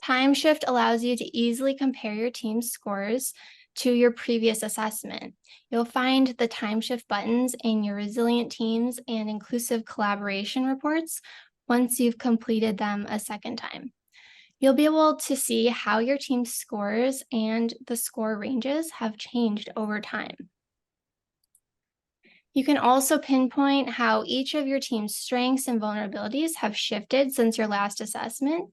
Timeshift allows you to easily compare your team's scores to your previous assessment. You'll find the Timeshift buttons in your resilient teams and inclusive collaboration reports once you've completed them a second time. You'll be able to see how your team's scores and the score ranges have changed over time. You can also pinpoint how each of your team's strengths and vulnerabilities have shifted since your last assessment.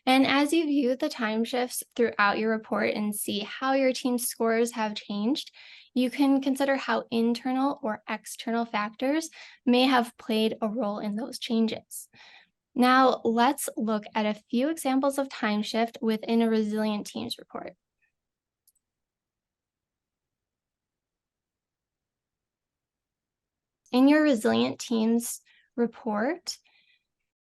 And as you view the time shifts throughout your report and see how your team's scores have changed, you can consider how internal or external factors may have played a role in those changes. Now, let's look at a few examples of time shift within a resilient teams report. In your resilient teams report,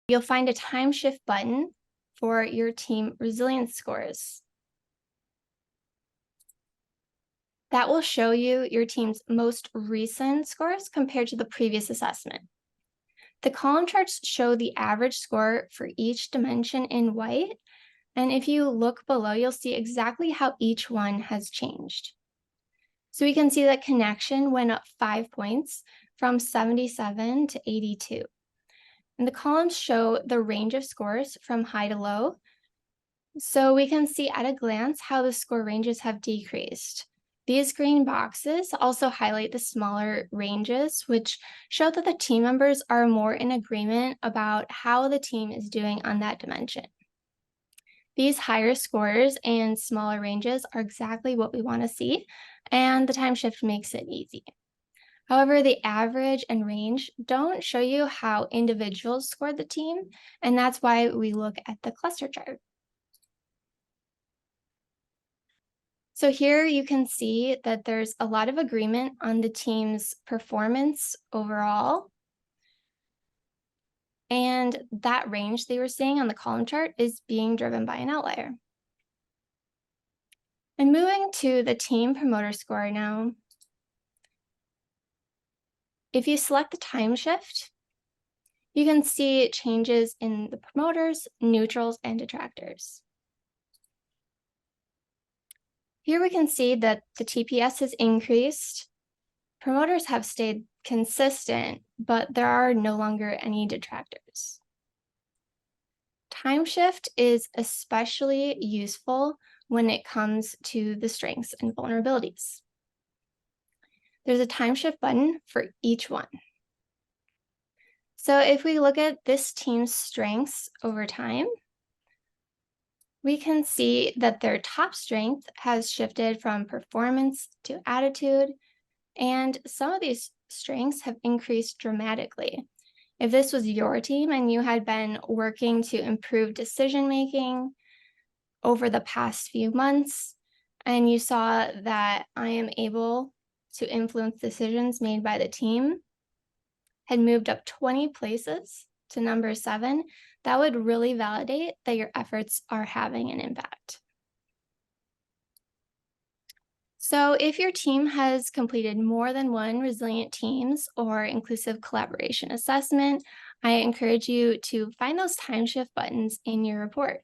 you'll find a time shift button for your team resilience scores. That will show you your team's most recent scores compared to the previous assessment. The column charts show the average score for each dimension in white, and if you look below, you'll see exactly how each one has changed. So we can see that connection went up 5 points from 77 to 82. And the columns show the range of scores from high to low. So we can see at a glance how the score ranges have decreased. These green boxes also highlight the smaller ranges, which show that the team members are more in agreement about how the team is doing on that dimension. These higher scores and smaller ranges are exactly what we want to see, and the time shift makes it easy. However, the average and range don't show you how individuals scored the team, and that's why we look at the cluster chart. So here you can see that there's a lot of agreement on the team's performance overall. And that range they were seeing on the column chart is being driven by an outlier. And moving to the team promoter score now. If you select the time shift, you can see changes in the promoters, neutrals, and detractors. Here we can see that the TPS has increased. Promoters have stayed consistent, but there are no longer any detractors. Time shift is especially useful when it comes to the strengths and vulnerabilities. There's a time shift button for each one. So if we look at this team's strengths over time, we can see that their top strength has shifted from performance to attitude, and some of these strengths have increased dramatically. If this was your team and you had been working to improve decision-making over the past few months, and you saw that I am able to influence decisions made by the team, had moved up 20 places to number 7, that would really validate that your efforts are having an impact. So if your team has completed more than one resilient teams or inclusive collaboration assessment, I encourage you to find those time shift buttons in your report.